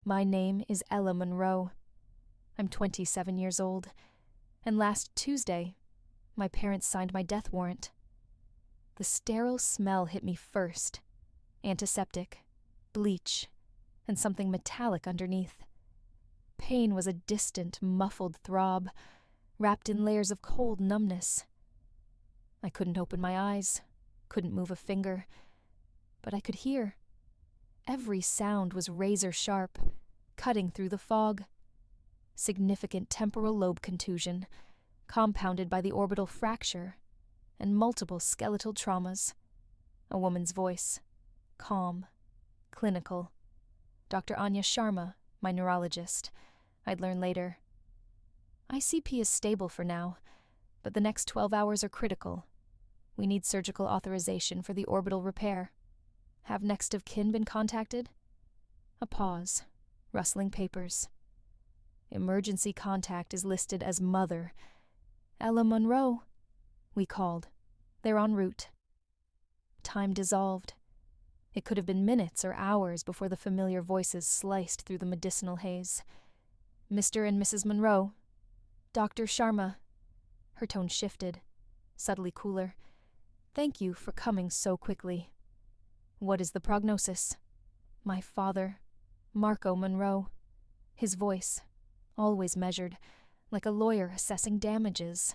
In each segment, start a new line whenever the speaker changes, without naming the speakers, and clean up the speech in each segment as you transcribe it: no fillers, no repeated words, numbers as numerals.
My name is Ella Monroe. I'm 27 years old, and last Tuesday, my parents signed my death warrant. The sterile smell hit me first. Antiseptic, bleach, and something metallic underneath. Pain was a distant, muffled throb, wrapped in layers of cold numbness. I couldn't open my eyes, couldn't move a finger, but I could hear. Every sound was razor sharp, cutting through the fog. Significant temporal lobe contusion, compounded by the orbital fracture, and multiple skeletal traumas. A woman's voice, calm, clinical. Dr. Anya Sharma, my neurologist. I'd learn later. ICP is stable for now, but the next 12 hours are critical. We need surgical authorization for the orbital repair. Have next of kin been contacted? A pause, rustling papers. Emergency contact is listed as Mother. Ella Monroe. We called. They're en route. Time dissolved. It could have been minutes or hours before the familiar voices sliced through the medicinal haze. Mr. and Mrs. Monroe. Dr. Sharma. Her tone shifted, subtly cooler. Thank you for coming so quickly. What is the prognosis? My father, Marco Monroe. His voice, always measured, like a lawyer assessing damages.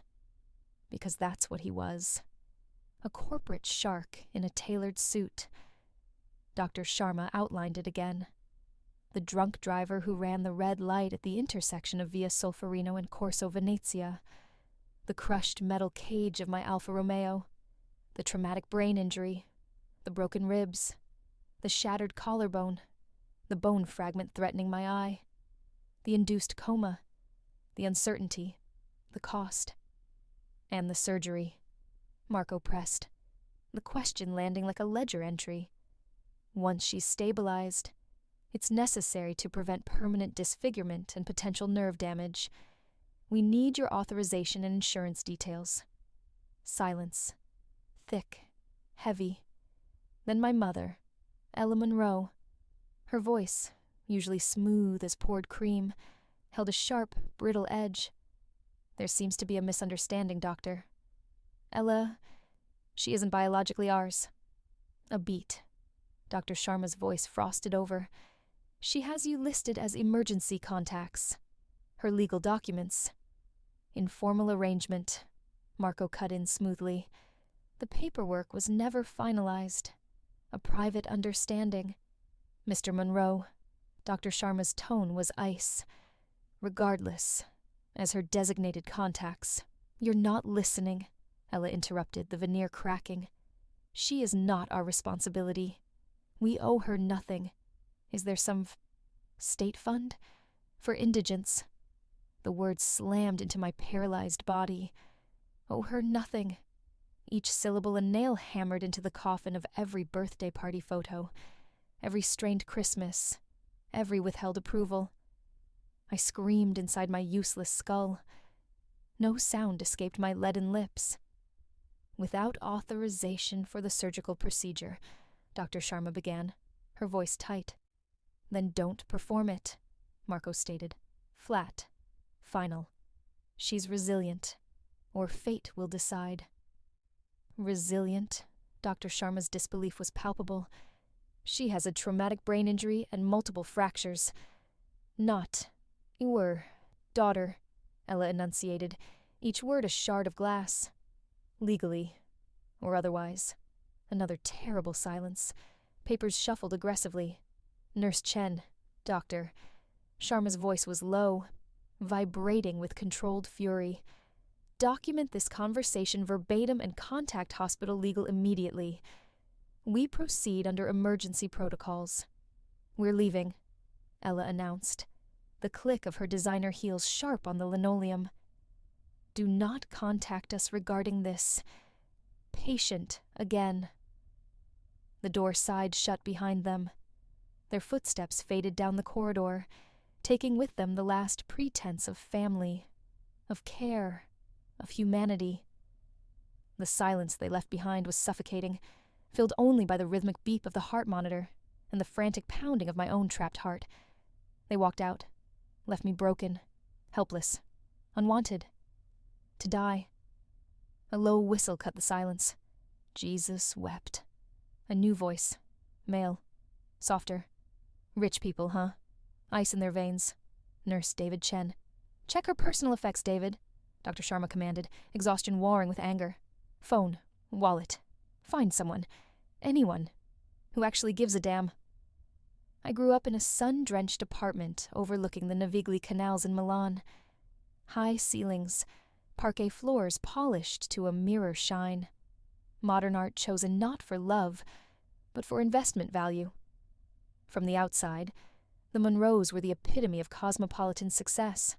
Because that's what he was. A corporate shark in a tailored suit. Dr. Sharma outlined it again. The drunk driver who ran the red light at the intersection of Via Solferino and Corso Venezia. The crushed metal cage of my Alfa Romeo. The traumatic brain injury. The broken ribs. The shattered collarbone. The bone fragment threatening my eye. The induced coma. The uncertainty. The cost. And the surgery. Marco pressed, the question landing like a ledger entry. Once she's stabilized, it's necessary to prevent permanent disfigurement and potential nerve damage. We need your authorization and insurance details. Silence. Thick. Heavy. Then my mother, Ella Monroe. Her voice, usually smooth as poured cream, held a sharp, brittle edge. There seems to be a misunderstanding, Doctor. Ella, she isn't biologically ours. A beat. Dr. Sharma's voice frosted over. She has you listed as emergency contacts. Her legal documents. Informal arrangement. Marco cut in smoothly. The paperwork was never finalized. A private understanding. Mr. Monroe. Dr. Sharma's tone was ice. Regardless, as her designated contacts. You're not listening, Ella interrupted, the veneer cracking. She is not our responsibility. We owe her nothing. Is there some state fund? For indigents. The words slammed into my paralyzed body. Owe her nothing. Each syllable a nail hammered into the coffin of every birthday party photo, every strained Christmas, every withheld approval. I screamed inside my useless skull. No sound escaped my leaden lips. Without authorization for the surgical procedure, Dr. Sharma began, her voice tight. Then don't perform it, Marco stated. Flat. Final. She's resilient, or fate will decide. Resilient? Dr. Sharma's disbelief was palpable. She has a traumatic brain injury and multiple fractures. Not your daughter, Ella enunciated, each word a shard of glass. Legally, or otherwise. Another terrible silence. Papers shuffled aggressively. Nurse Chen, doctor. Sharma's voice was low, vibrating with controlled fury. Document this conversation verbatim and contact hospital legal immediately. We proceed under emergency protocols. We're leaving, Ella announced, the click of her designer heels sharp on the linoleum. Do not contact us regarding this patient again. The door sighed shut behind them. Their footsteps faded down the corridor, taking with them the last pretense of family, of care, of humanity. The silence they left behind was suffocating, filled only by the rhythmic beep of the heart monitor and the frantic pounding of my own trapped heart. They walked out, left me broken, helpless, unwanted, to die. A low whistle cut the silence. Jesus wept. A new voice, male, softer. Rich people, huh? Ice in their veins. Nurse David Chen. Check her personal effects, David, Dr. Sharma commanded, exhaustion warring with anger. Phone, wallet. Find someone, anyone, who actually gives a damn. I grew up in a sun-drenched apartment overlooking the Navigli canals in Milan. High ceilings, parquet floors polished to a mirror shine. Modern art chosen not for love, but for investment value. From the outside, the Monroes were the epitome of cosmopolitan success.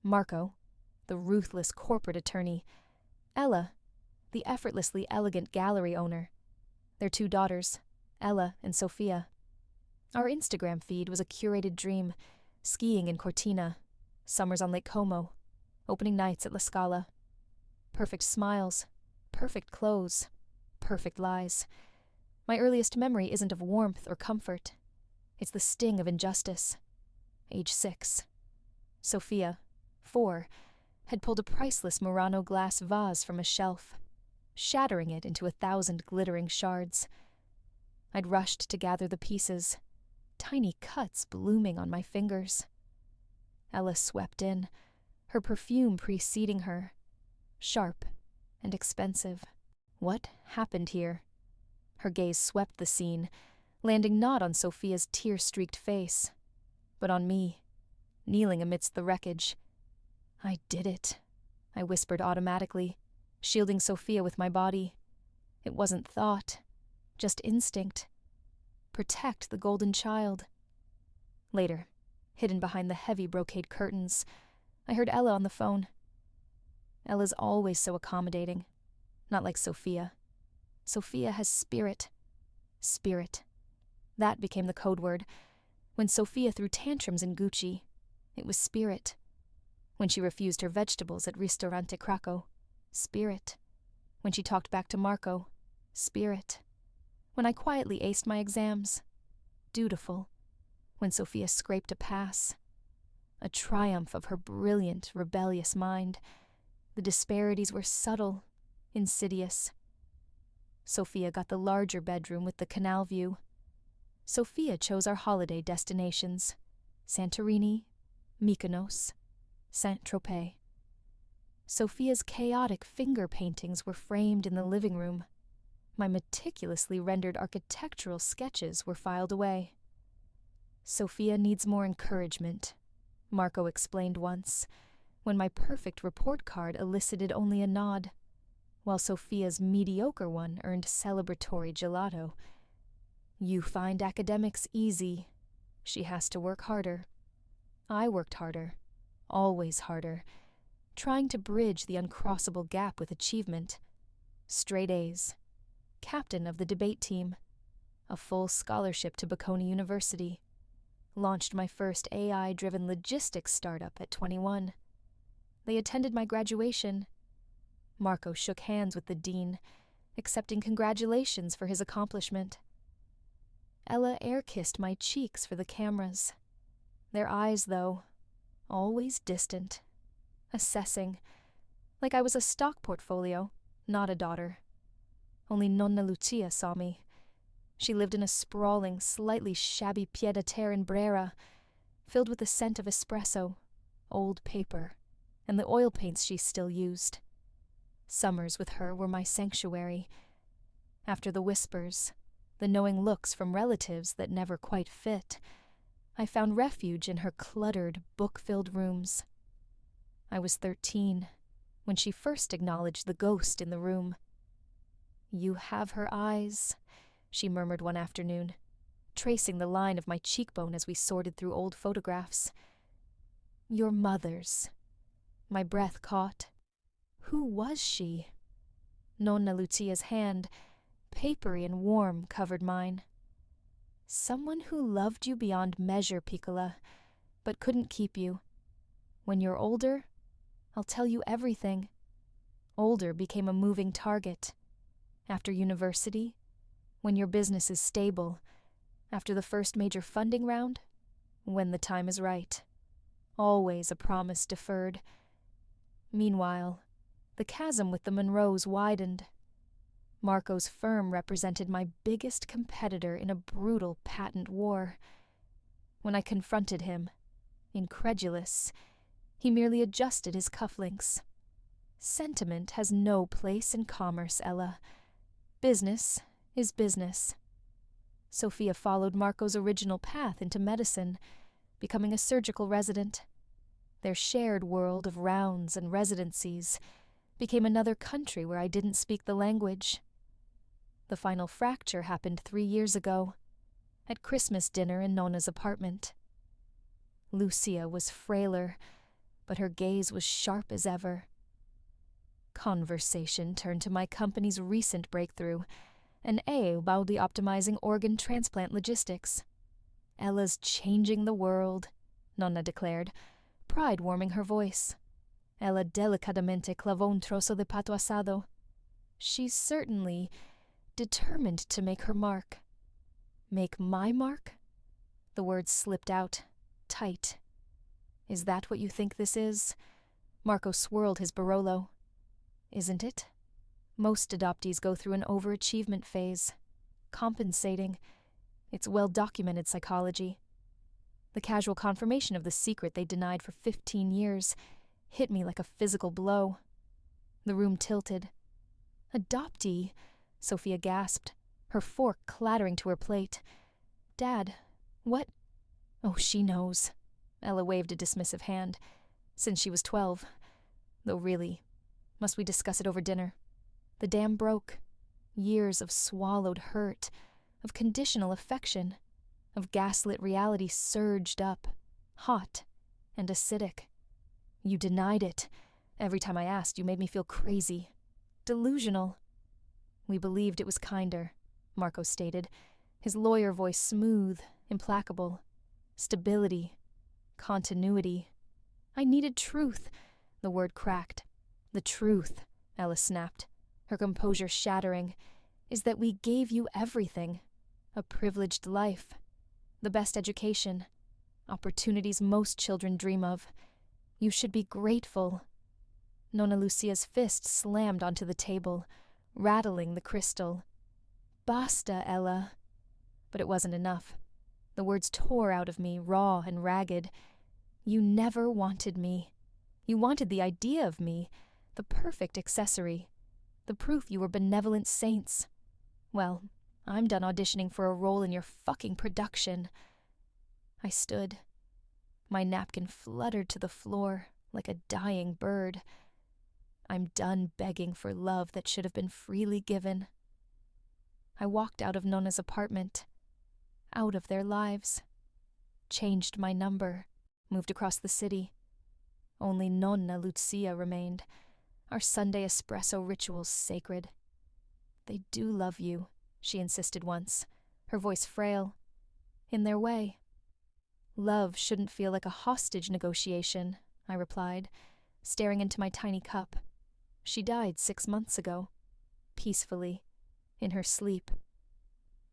Marco, the ruthless corporate attorney. Ella, the effortlessly elegant gallery owner. Their 2 daughters, Ella and Sophia. Our Instagram feed was a curated dream, skiing in Cortina, summers on Lake Como, opening nights at La Scala. Perfect smiles, perfect clothes, perfect lies. My earliest memory isn't of warmth or comfort. It's the sting of injustice. Age 6. Sophia, 4, had pulled a priceless Murano glass vase from a shelf, shattering it into 1,000 glittering shards. I'd rushed to gather the pieces, tiny cuts blooming on my fingers. Ella swept in, her perfume preceding her, sharp and expensive. What happened here? Her gaze swept the scene, landing not on Sophia's tear-streaked face, but on me, kneeling amidst the wreckage. I did it, I whispered automatically, shielding Sophia with my body. It wasn't thought, just instinct. Protect the golden child. Later, hidden behind the heavy brocade curtains, I heard Ella on the phone. Ella's always so accommodating, not like Sophia. Sophia has spirit. Spirit. That became the code word. When Sophia threw tantrums in Gucci, it was spirit. When she refused her vegetables at Ristorante Krakow, spirit. When she talked back to Marco, spirit. When I quietly aced my exams, dutiful. When Sophia scraped a pass, a triumph of her brilliant, rebellious mind. The disparities were subtle, insidious. Sophia got the larger bedroom with the canal view. Sophia chose our holiday destinations: Santorini, Mykonos, Saint-Tropez. Sophia's chaotic finger paintings were framed in the living room. My meticulously rendered architectural sketches were filed away. Sophia needs more encouragement, Marco explained once, when my perfect report card elicited only a nod, while Sophia's mediocre one earned celebratory gelato. You find academics easy. She has to work harder. I worked harder, always harder, trying to bridge the uncrossable gap with achievement. Straight A's. Captain of the debate team. A full scholarship to Bocconi University. Launched my first AI-driven logistics startup at 21. They attended my graduation. Marco shook hands with the dean, accepting congratulations for his accomplishment. Ella air-kissed my cheeks for the cameras. Their eyes, though, always distant, assessing, like I was a stock portfolio, not a daughter. Only Nonna Lucia saw me. She lived in a sprawling, slightly shabby pied-à-terre in Brera, filled with the scent of espresso, old paper, and the oil paints she still used. Summers with her were my sanctuary. After the whispers, the knowing looks from relatives that never quite fit, I found refuge in her cluttered, book-filled rooms. I was 13 when she first acknowledged the ghost in the room. "You have her eyes," she murmured one afternoon, tracing the line of my cheekbone as we sorted through old photographs. "Your mother's." My breath caught. Who was she? Nonna Lucia's hand, papery and warm, covered mine. "Someone who loved you beyond measure, Piccola, but couldn't keep you. When you're older, I'll tell you everything." Older became a moving target. After university, when your business is stable, after the first major funding round, When the time is right. Always a promise deferred. Meanwhile, the chasm with the Monroes widened. Marco's firm represented my biggest competitor in a brutal patent war. When I confronted him, incredulous, he merely adjusted his cufflinks. Sentiment has no place in commerce, Ella. Business is business. Sophia followed Marco's original path into medicine, becoming a surgical resident. Their shared world of rounds and residencies became another country where I didn't speak the language. The final fracture happened 3 years ago, at Christmas dinner in Nonna's apartment. Lucia was frailer, but her gaze was sharp as ever. Conversation turned to my company's recent breakthrough, an A about the optimizing organ transplant logistics. Ella's changing the world, Nonna declared, pride warming her voice. Ella delicadamente clavó un trozo de pato asado. She's certainly determined to make her mark. Make my mark? The words slipped out, tight. Is that what you think this is? Marco swirled his Barolo. Isn't it? Most adoptees go through an overachievement phase. Compensating. It's well-documented psychology. The casual confirmation of the secret they denied for 15 years hit me like a physical blow. The room tilted. Adoptee? Sophia gasped, her fork clattering to her plate. Dad, what? Oh, she knows. Ella waved a dismissive hand. Since she was 12. Though really, must we discuss it over dinner? The dam broke. Years of swallowed hurt, of conditional affection, of gaslit reality surged up, hot and acidic. You denied it. Every time I asked, you made me feel crazy. Delusional. We believed it was kinder, Marco stated, his lawyer voice smooth, implacable. Stability. Continuity. I needed truth. The word cracked. The truth, Ella snapped, her composure shattering, is that we gave you everything. A privileged life. The best education. Opportunities most children dream of. You should be grateful. Nonna Lucia's fist slammed onto the table, rattling the crystal. Basta, Ella. But it wasn't enough. The words tore out of me, raw and ragged. You never wanted me. You wanted the idea of me, the perfect accessory, the proof you were benevolent saints. Well, I'm done auditioning for a role in your fucking production. I stood. My napkin fluttered to the floor like a dying bird. I'm done begging for love that should have been freely given. I walked out of Nonna's apartment, out of their lives, changed my number, moved across the city. Only Nonna Lucia remained, our Sunday espresso rituals sacred. They do love you, she insisted once, her voice frail. In their way. Love shouldn't feel like a hostage negotiation, I replied, staring into my tiny cup. She died 6 months ago, peacefully, in her sleep.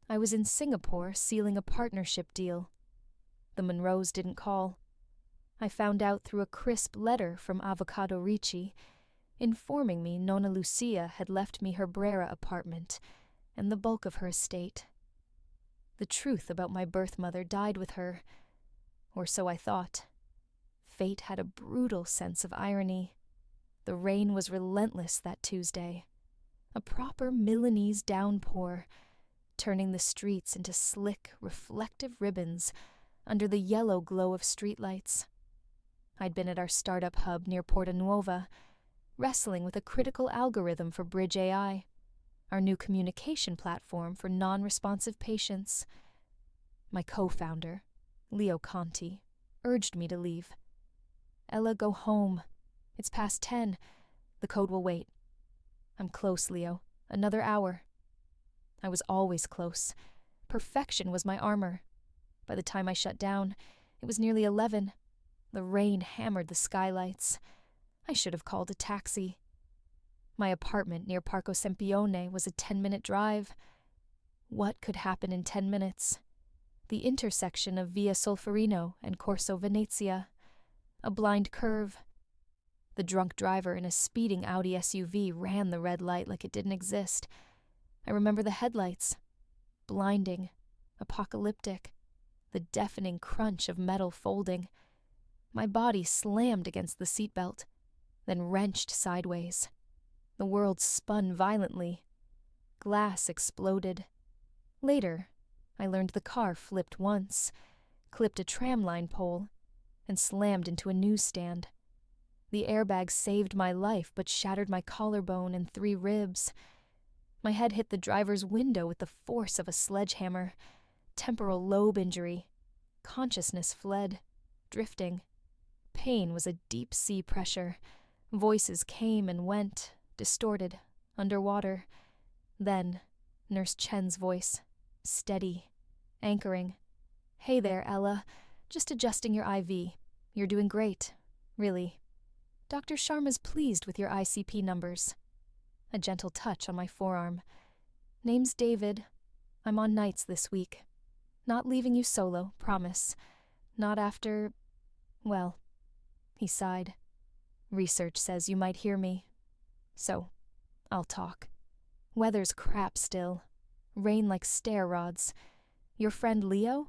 I was in Singapore sealing a partnership deal. The Monroes didn't call. I found out through a crisp letter from Avocado Ricci, informing me Nonna Lucia had left me her Brera apartment and the bulk of her estate. The truth about my birth mother died with her, or so I thought. Fate had a brutal sense of irony. The rain was relentless that Tuesday, a proper Milanese downpour, turning the streets into slick, reflective ribbons under the yellow glow of streetlights. I'd been at our startup hub near Porta Nuova, wrestling with a critical algorithm for Bridge AI, our new communication platform for non-responsive patients. My co-founder, Leo Conti, urged me to leave. Ella, go home. It's past 10. The code will wait. I'm close, Leo. Another hour. I was always close. Perfection was my armor. By the time I shut down, it was nearly 11. The rain hammered the skylights. I should have called a taxi. My apartment near Parco Sempione was a 10-minute drive. What could happen in 10 minutes? The intersection of Via Solferino and Corso Venezia. A blind curve. The drunk driver in a speeding Audi SUV ran the red light like it didn't exist. I remember the headlights. Blinding. Apocalyptic. The deafening crunch of metal folding. My body slammed against the seatbelt, then wrenched sideways. The world spun violently. Glass exploded. Later, I learned the car flipped once, clipped a tramline pole, and slammed into a newsstand. The airbag saved my life but shattered my collarbone and 3 ribs. My head hit the driver's window with the force of a sledgehammer. Temporal lobe injury. Consciousness fled, drifting. Pain was a deep-sea pressure. Voices came and went, distorted, underwater. Then, Nurse Chen's voice, steady, anchoring. "Hey there, Ella. Just adjusting your IV. You're doing great, really. Dr. Sharma's pleased with your ICP numbers." A gentle touch on my forearm. "Name's David. I'm on nights this week. Not leaving you solo, promise. Not after... well," he sighed. "Research says you might hear me. So, I'll talk. Weather's crap still. Rain like stair rods. Your friend Leo?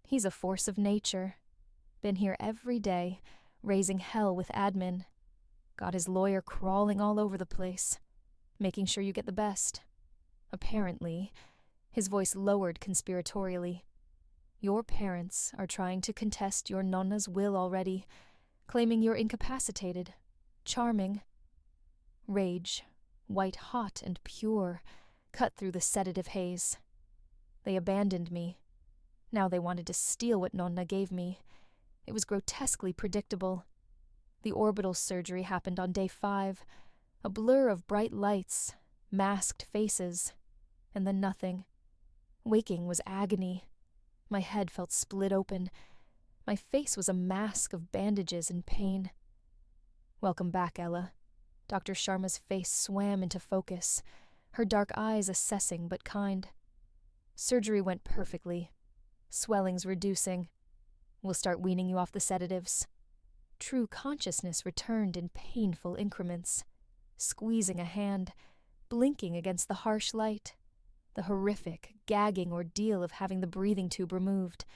He's a force of nature. Been here every day, raising hell with admin. Got his lawyer crawling all over the place, making sure you get the best. Apparently," his voice lowered conspiratorially, "your parents are trying to contest your nonna's will already, claiming you're incapacitated, charming." Rage, white hot and pure, cut through the sedative haze. They abandoned me. Now they wanted to steal what Nonna gave me. It was grotesquely predictable. The orbital surgery happened on day 5. A blur of bright lights, masked faces, and then nothing. Waking was agony. My head felt split open. My face was a mask of bandages and pain. "Welcome back, Ella." Dr. Sharma's face swam into focus, her dark eyes assessing but kind. "Surgery went perfectly. Swelling's reducing. We'll start weaning you off the sedatives." True consciousness returned in painful increments, squeezing a hand, blinking against the harsh light, the horrific, gagging ordeal of having the breathing tube removed.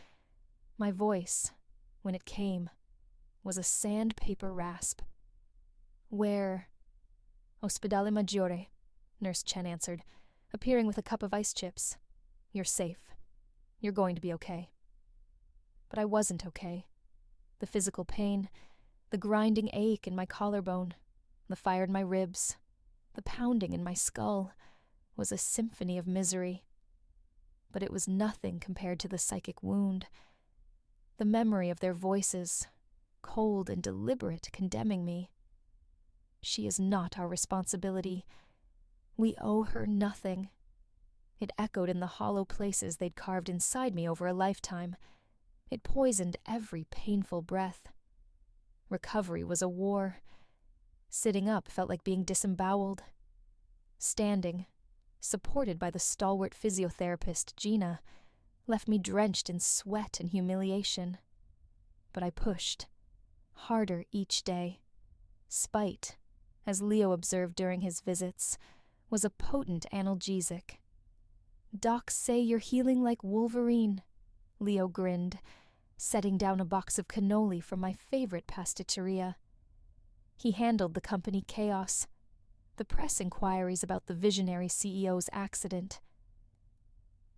My voice, when it came, was a sandpaper rasp. "Where?" "Ospedale Maggiore," Nurse Chen answered, appearing with a cup of ice chips. "You're safe. You're going to be okay." But I wasn't okay. The physical pain, the grinding ache in my collarbone, the fire in my ribs, the pounding in my skull, was a symphony of misery. But it was nothing compared to the psychic wound. The memory of their voices, cold and deliberate, condemning me. She is not our responsibility. We owe her nothing. It echoed in the hollow places they'd carved inside me over a lifetime. It poisoned every painful breath. Recovery was a war. Sitting up felt like being disemboweled. Standing, supported by the stalwart physiotherapist Gina, left me drenched in sweat and humiliation. But I pushed, harder each day. Spite, as Leo observed during his visits, was a potent analgesic. "Docs say you're healing like Wolverine," Leo grinned, setting down a box of cannoli from my favorite pasticceria. He handled the company chaos, the press inquiries about the visionary CEO's accident.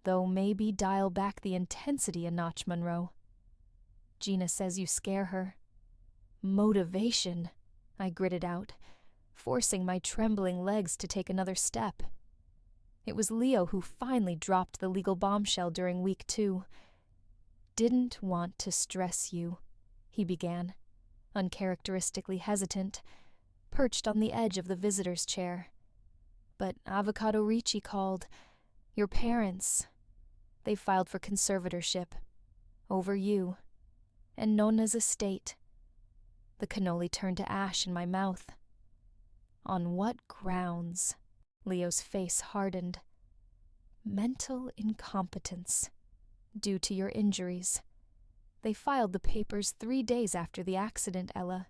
"Though maybe dial back the intensity a notch, Monroe. Gina says you scare her." "Motivation," I gritted out, forcing my trembling legs to take another step. It was Leo who finally dropped the legal bombshell during week 2. "Didn't want to stress you," he began, uncharacteristically hesitant, perched on the edge of the visitor's chair. "But Avocado Ricci called. Your parents. They filed for conservatorship. Over you. And Nonna's estate." The cannoli turned to ash in my mouth. "On what grounds?" Leo's face hardened. "Mental incompetence. due to your injuries. They filed the papers 3 days after the accident, Ella.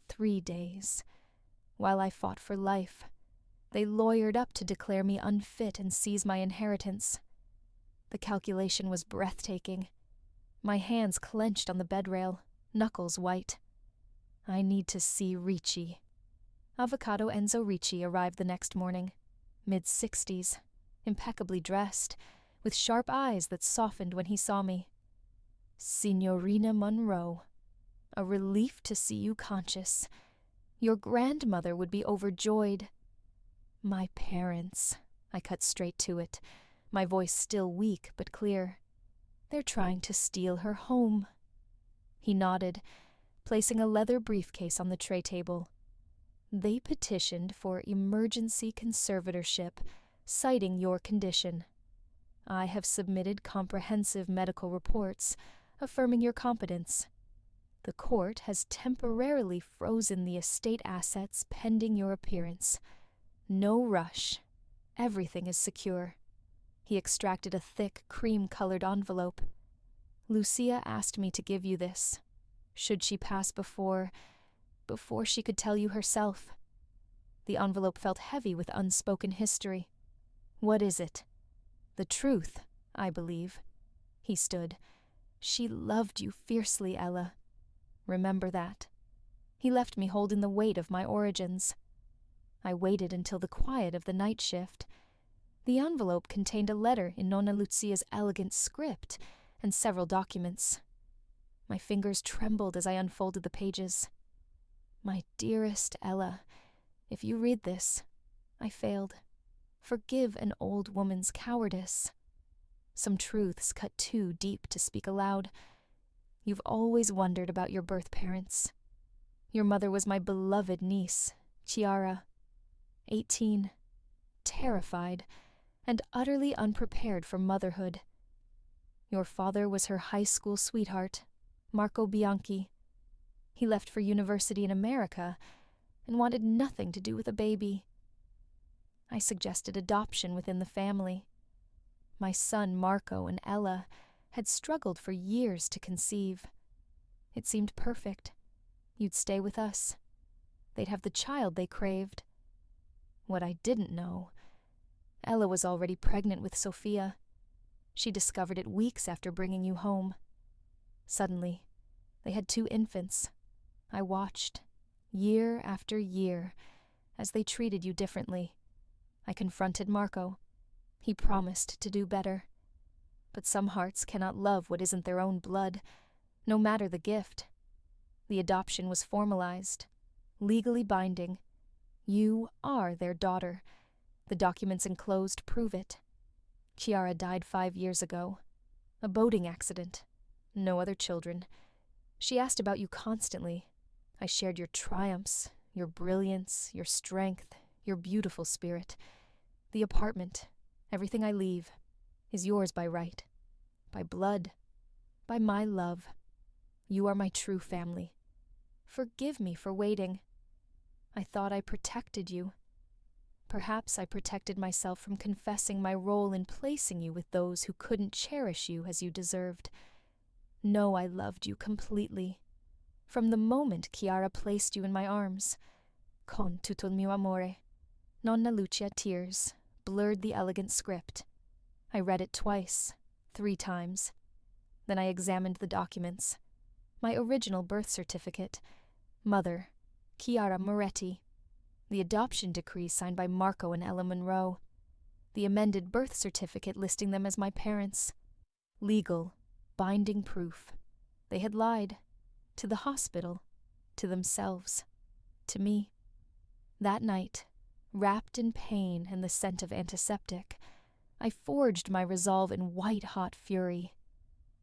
3 days. While I fought for life, they lawyered up to declare me unfit and seize my inheritance. The calculation was breathtaking. My hands clenched on the bedrail, knuckles white. I need to see Ricci. Avocado Enzo Ricci arrived the next morning, mid-60s, impeccably dressed, with sharp eyes that softened when he saw me. Signorina Monroe, a relief to see you conscious. Your grandmother would be overjoyed. My parents, I cut straight to it, my voice still weak but clear. They're trying to steal her home. He nodded, placing a leather briefcase on the tray table. They petitioned for emergency conservatorship, citing your condition. I have submitted comprehensive medical reports, affirming your competence. The court has temporarily frozen the estate assets pending your appearance. No rush. Everything is secure. He extracted a thick, cream-colored envelope. Lucia asked me to give you this. Should she pass before she could tell you herself. The envelope felt heavy with unspoken history. What is it? The truth, I believe. He stood. She loved you fiercely, Ella. Remember that. He left me holding the weight of my origins. I waited until the quiet of the night shift. The envelope contained a letter in Nonna Lucia's elegant script and several documents. My fingers trembled as I unfolded the pages. My dearest Ella, if you read this, I failed. Forgive an old woman's cowardice. Some truths cut too deep to speak aloud. You've always wondered about your birth parents. Your mother was my beloved niece, Chiara, 18, terrified, and utterly unprepared for motherhood. Your father was her high school sweetheart, Marco Bianchi. He left for university in America and wanted nothing to do with a baby. I suggested adoption within the family. My son Marco and Ella had struggled for years to conceive. It seemed perfect. You'd stay with us. They'd have the child they craved. What I didn't know, Ella was already pregnant with Sophia. She discovered it weeks after bringing you home. Suddenly, they had 2 infants. I watched, year after year, as they treated you differently. I confronted Marco. He promised to do better. But some hearts cannot love what isn't their own blood, no matter the gift. The adoption was formalized, legally binding. You are their daughter. The documents enclosed prove it. Chiara died 5 years ago. A boating accident. No other children. She asked about you constantly. I shared your triumphs, your brilliance, your strength, your beautiful spirit. The apartment, everything I leave, is yours by right, by blood, by my love. You are my true family. Forgive me for waiting. I thought I protected you. Perhaps I protected myself from confessing my role in placing you with those who couldn't cherish you as you deserved. No, I loved you completely. From the moment Chiara placed you in my arms. Con tutto il mio amore. Nonna Lucia tears blurred the elegant script. I read it twice, 3 times. Then I examined the documents. My original birth certificate. Mother, Chiara Moretti. The adoption decree signed by Marco and Ella Monroe. The amended birth certificate listing them as my parents. Legal, binding proof. They had lied. To the hospital. To themselves. To me. That night, wrapped in pain and the scent of antiseptic, I forged my resolve in white-hot fury.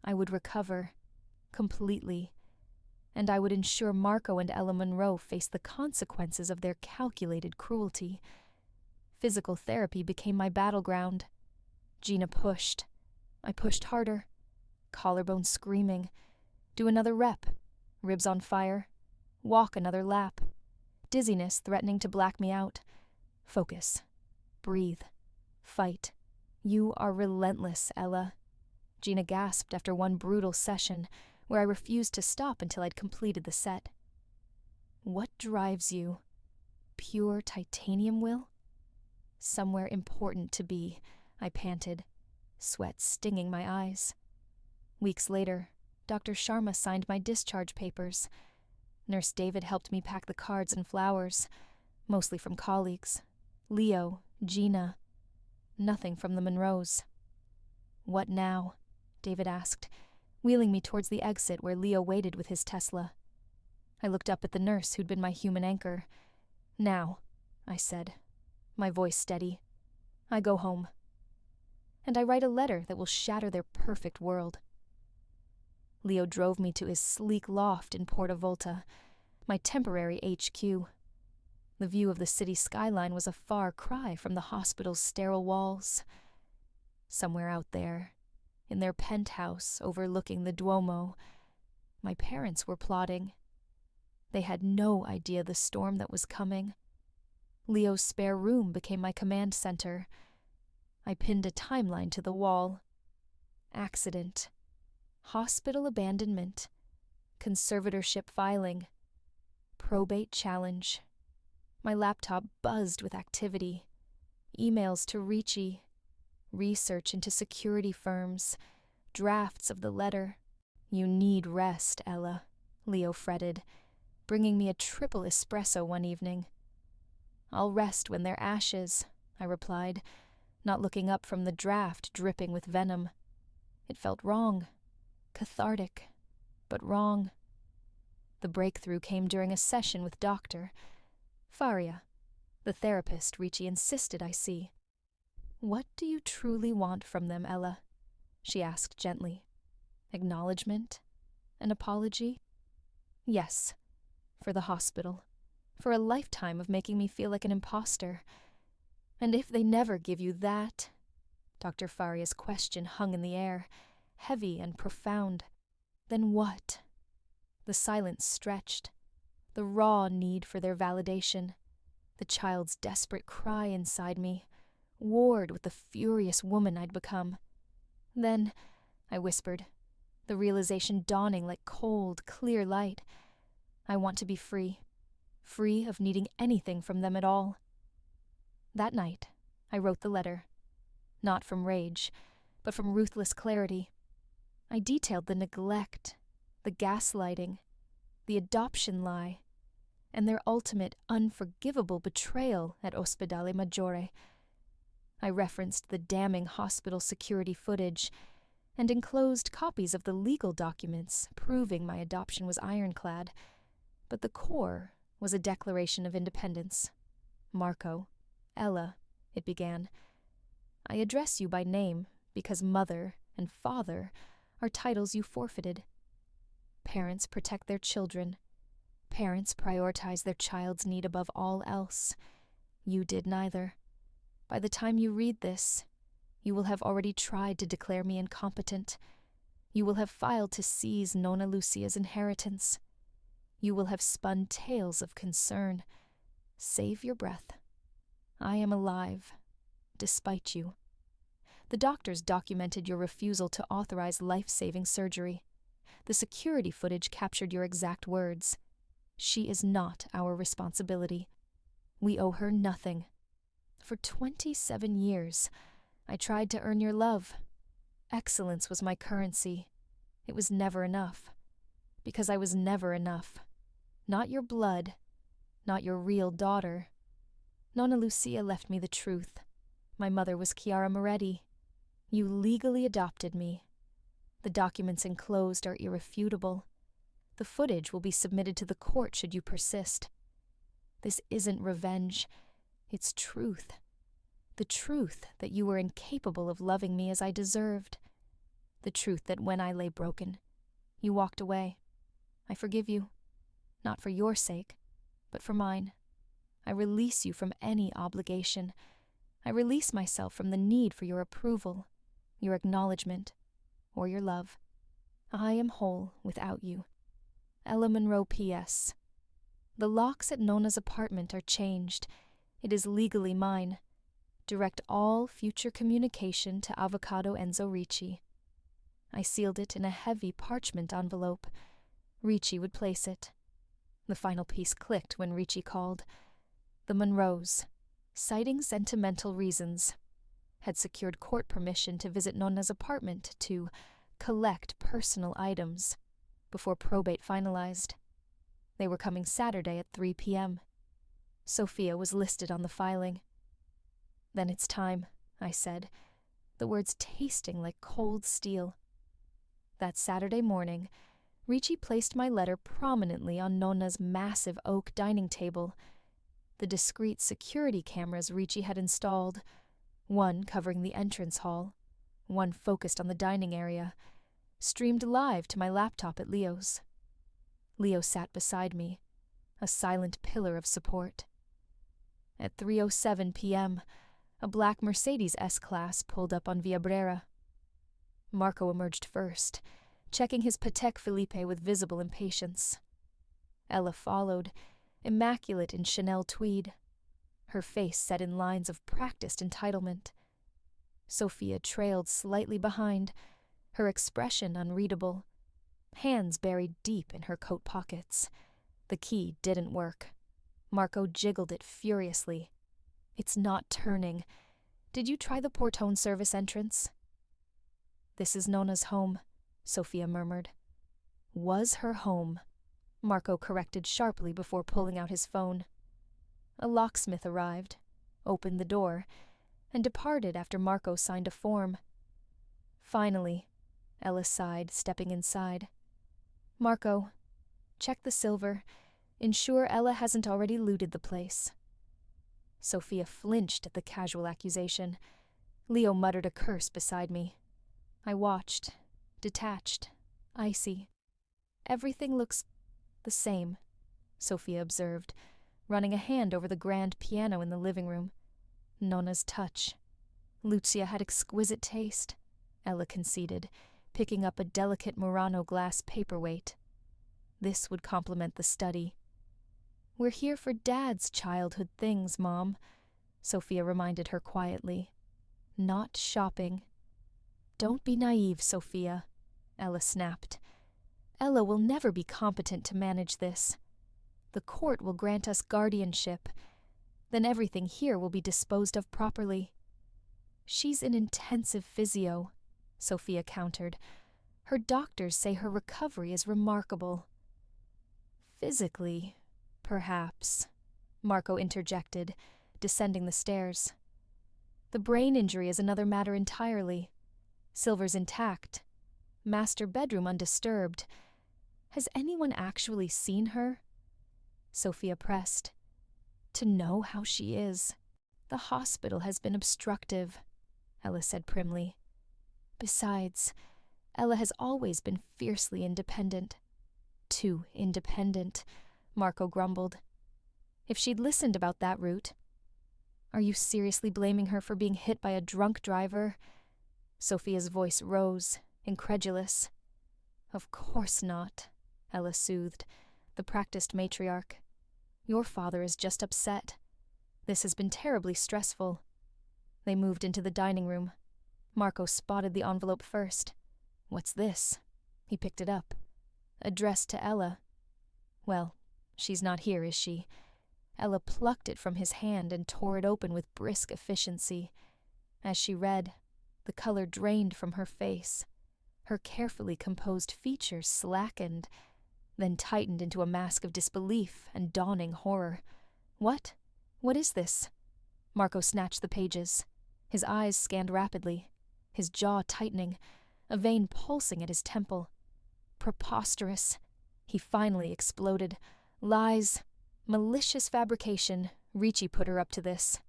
I would recover, completely, and I would ensure Marco and Ella Monroe faced the consequences of their calculated cruelty. Physical therapy became my battleground. Gina pushed. I pushed harder. Collarbone screaming. Do another rep. Ribs on fire. Walk another lap. Dizziness threatening to black me out. Focus. Breathe. Fight. You are relentless, Ella. Gina gasped after one brutal session where I refused to stop until I'd completed the set. What drives you? Pure titanium will? Somewhere important to be, I panted, sweat stinging my eyes. Weeks later, Dr. Sharma signed my discharge papers. Nurse David helped me pack the cards and flowers, mostly from colleagues. Leo, Gina. Nothing from the Monroes. What now? David asked, wheeling me towards the exit where Leo waited with his Tesla. I looked up at the nurse who'd been my human anchor. Now, I said, my voice steady. I go home. And I write a letter that will shatter their perfect world. Leo drove me to his sleek loft in Porta Volta, my temporary HQ. The view of the city skyline was a far cry from the hospital's sterile walls. Somewhere out there, in their penthouse overlooking the Duomo, my parents were plotting. They had no idea the storm that was coming. Leo's spare room became my command center. I pinned a timeline to the wall. Accident. Hospital abandonment. Conservatorship filing. Probate challenge. My laptop buzzed with activity. Emails to Ricci. Research into security firms. Drafts of the letter. You need rest, Ella, Leo fretted, bringing me a triple espresso one evening. I'll rest when they're ashes, I replied, not looking up from the draft dripping with venom. It felt wrong. Cathartic, but wrong. The breakthrough came during a session with Dr. Faria, the therapist Ricci insisted I see. What do you truly want from them, Ella? She asked gently. Acknowledgement? An apology? Yes, for the hospital, for a lifetime of making me feel like an imposter. And if they never give you that? Dr. Faria's question hung in the air, heavy and profound. Then what? The silence stretched, the raw need for their validation, the child's desperate cry inside me, warred with the furious woman I'd become. Then, I whispered, the realization dawning like cold, clear light. I want to be free, free of needing anything from them at all. That night, I wrote the letter, not from rage, but from ruthless clarity. I detailed the neglect, the gaslighting, the adoption lie, and their ultimate unforgivable betrayal at Ospedale Maggiore. I referenced the damning hospital security footage and enclosed copies of the legal documents proving my adoption was ironclad, but the core was a declaration of independence. Marco, Ella, it began. I address you by name because mother and father are titles you forfeited. Parents protect their children. Parents prioritize their child's need above all else. You did neither. By the time you read this, you will have already tried to declare me incompetent. You will have filed to seize Nonna Lucia's inheritance. You will have spun tales of concern. Save your breath. I am alive, despite you. The doctors documented your refusal to authorize life-saving surgery. The security footage captured your exact words. She is not our responsibility. We owe her nothing. For 27 years, I tried to earn your love. Excellence was my currency. It was never enough. Because I was never enough. Not your blood, not your real daughter. Nonna Lucia left me the truth. My mother was Chiara Moretti. You legally adopted me. The documents enclosed are irrefutable. The footage will be submitted to the court should you persist. This isn't revenge. It's truth. The truth that you were incapable of loving me as I deserved. The truth that when I lay broken, you walked away. I forgive you. Not for your sake, but for mine. I release you from any obligation. I release myself from the need for your approval, your acknowledgement, or your love. I am whole without you. Ella Monroe P.S. The locks at Nonna's apartment are changed. It is legally mine. Direct all future communication to Avocado Enzo Ricci. I sealed it in a heavy parchment envelope. Ricci would place it. The final piece clicked when Ricci called. The Monroes, citing sentimental reasons, had secured court permission to visit Nonna's apartment to collect personal items before probate finalized. They were coming Saturday at 3 p.m. Sophia was listed on the filing. Then it's time, I said, the words tasting like cold steel. That Saturday morning, Ricci placed my letter prominently on Nonna's massive oak dining table. The discreet security cameras Ricci had installed, one covering the entrance hall, one focused on the dining area, streamed live to my laptop at Leo's. Leo sat beside me, a silent pillar of support. At 3:07 p.m., a black Mercedes S-Class pulled up on Via Brera. Marco emerged first, checking his Patek Philippe with visible impatience. Ella followed, immaculate in Chanel tweed, her face set in lines of practiced entitlement. Sophia trailed slightly behind, her expression unreadable, hands buried deep in her coat pockets. The key didn't work. Marco jiggled it furiously. It's not turning. Did you try the Portone service entrance? This is Nonna's home, Sophia murmured. Was her home, Marco corrected sharply before pulling out his phone. A locksmith arrived, opened the door, and departed after Marco signed a form. Finally, Ella sighed, stepping inside. Marco, check the silver. Ensure Ella hasn't already looted the place. Sophia flinched at the casual accusation. Leo muttered a curse beside me. I watched, detached, icy. Everything looks the same, Sophia observed, running a hand over the grand piano in the living room. Nonna's touch. Lucia had exquisite taste, Ella conceded, picking up a delicate Murano glass paperweight. This would complement the study. We're here for Dad's childhood things, Mom, Sophia reminded her quietly. Not shopping. Don't be naive, Sophia, Ella snapped. Ella will never be competent to manage this. The court will grant us guardianship. Then everything here will be disposed of properly. She's in intensive physio, Sophia countered. Her doctors say her recovery is remarkable. Physically, perhaps, Marco interjected, descending the stairs. The brain injury is another matter entirely. Silver's intact. Master bedroom undisturbed. Has anyone actually seen her? Sophia pressed. To know how she is. The hospital has been obstructive, Ella said primly. Besides, Ella has always been fiercely independent. Too independent, Marco grumbled. If she'd listened about that route. Are you seriously blaming her for being hit by a drunk driver? Sophia's voice rose, incredulous. Of course not, Ella soothed, the practiced matriarch. Your father is just upset. This has been terribly stressful. They moved into the dining room. Marco spotted the envelope first. What's this? He picked it up. Addressed to Ella. Well, she's not here, is she? Ella plucked it from his hand and tore it open with brisk efficiency. As she read, the color drained from her face. Her carefully composed features slackened, then tightened into a mask of disbelief and dawning horror. What? What is this? Marco snatched the pages. His eyes scanned rapidly, his jaw tightening, a vein pulsing at his temple. Preposterous, he finally exploded. Lies, malicious fabrication. Ricci put her up to this.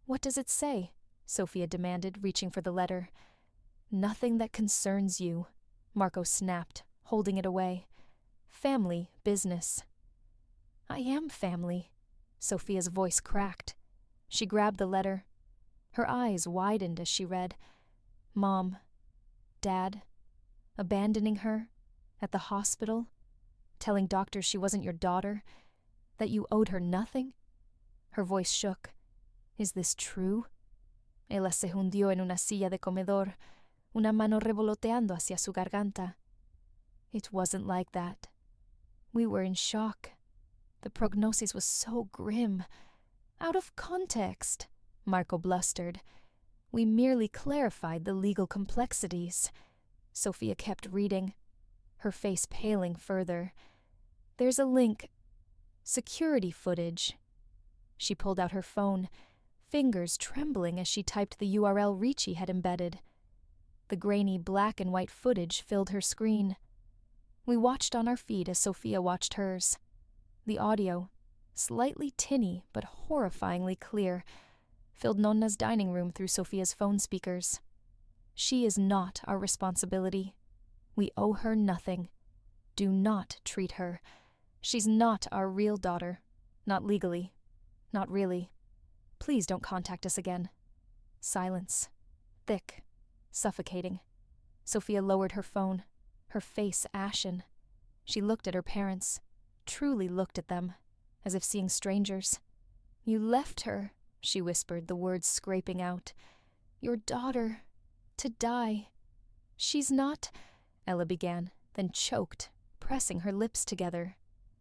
What does it say? Sophia demanded, reaching for the letter. Nothing that concerns you, Marco snapped, holding it away. Family, business. I am family, Sophia's voice cracked. She grabbed the letter. Her eyes widened as she read. Mom, Dad, abandoning her, at the hospital, telling doctors she wasn't your daughter, that you owed her nothing? Her voice shook. Is this true? Ella se hundió en una silla de comedor. una mano revoloteando hacia su garganta. It wasn't like that. We were in shock. The prognosis was so grim. Out of context, Marco blustered. We merely clarified the legal complexities. Sophia kept reading, her face paling further. There's a link. Security footage. She pulled out her phone, fingers trembling as she typed the URL Ricci had embedded. The grainy black and white footage filled her screen. We watched on our feed as Sophia watched hers. The audio, slightly tinny but horrifyingly clear, filled Nonna's dining room through Sophia's phone speakers. She is not our responsibility. We owe her nothing. Do not treat her. She's not our real daughter. Not legally. Not really. Please don't contact us again. Silence. Thick. Suffocating. Sophia lowered her phone, her face ashen. She looked at her parents, truly looked at them, as if seeing strangers. You left her, she whispered, the words scraping out. Your daughter. To die. She's not, Ella began, then choked, pressing her lips together.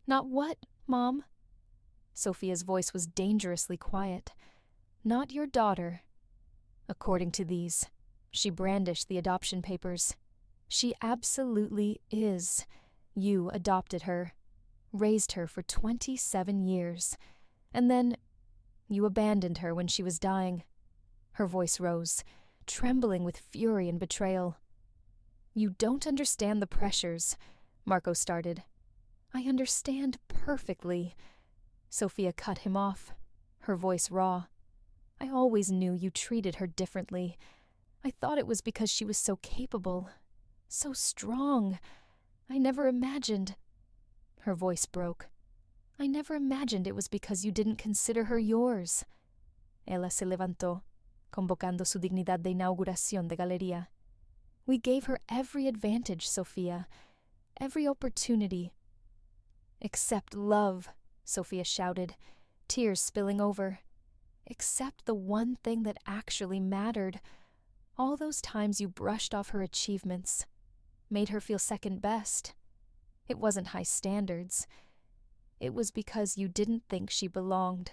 Not what, Mom? Sophia's voice was dangerously quiet. Not your daughter. According to these, she brandished the adoption papers. She absolutely is. You adopted her, raised her for 27 years, and then you abandoned her when she was dying. Her voice rose, trembling with fury and betrayal. You don't understand the pressures, Marco started. I understand perfectly. Sophia cut him off, her voice raw. I always knew you treated her differently. I thought it was because she was so capable, so strong. I never imagined. Her voice broke. I never imagined it was because you didn't consider her yours. Ella se levantó, convocando su dignidad de inauguración de galería. We gave her every advantage, Sophia, every opportunity. Except love, Sophia shouted, tears spilling over. Except the one thing that actually mattered. All those times you brushed off her achievements, made her feel second best. It wasn't high standards. It was because you didn't think she belonged.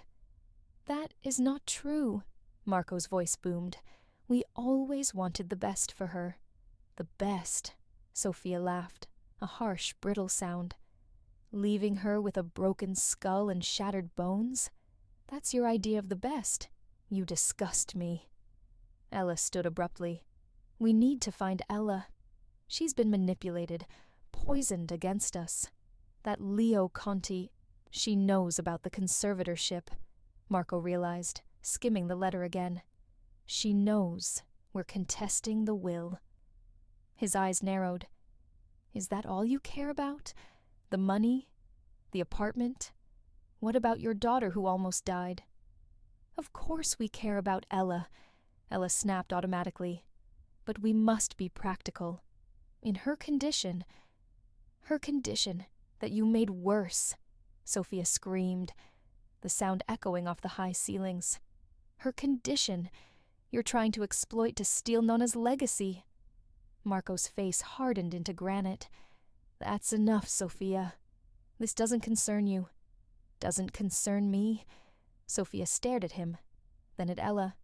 That is not true, Marco's voice boomed. We always wanted the best for her. The best, Sophia laughed, a harsh, brittle sound. Leaving her with a broken skull and shattered bones? That's your idea of the best. You disgust me. Ella stood abruptly. We need to find Ella. She's been manipulated, poisoned against us. That Leo Conti, she knows about the conservatorship, Marco realized, skimming the letter again. She knows we're contesting the will. His eyes narrowed. Is that all you care about? The money? The apartment? What about your daughter who almost died? Of course we care about Ella, Ella snapped automatically. But we must be practical. In her condition that you made worse, Sophia screamed, the sound echoing off the high ceilings. Her condition you're trying to exploit to steal Nonna's legacy. Marco's face hardened into granite. That's enough, Sophia. This doesn't concern you. Doesn't concern me. Sophia stared at him, then at Ella,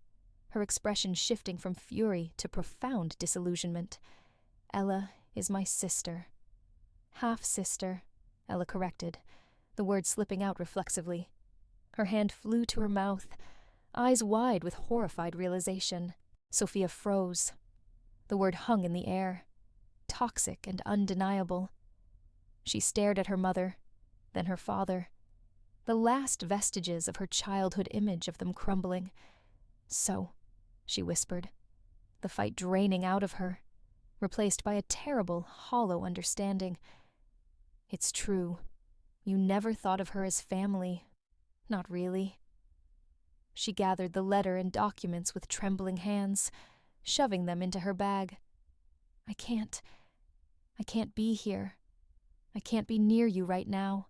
her expression shifting from fury to profound disillusionment. Ella is my sister. Half-sister, Ella corrected, the word slipping out reflexively. Her hand flew to her mouth, eyes wide with horrified realization. Sophia froze. The word hung in the air, toxic and undeniable. She stared at her mother, then her father, the last vestiges of her childhood image of them crumbling. So, she whispered, the fight draining out of her, replaced by a terrible, hollow understanding. It's true. You never thought of her as family. Not really. She gathered the letter and documents with trembling hands, shoving them into her bag. I can't be here. I can't be near you right now.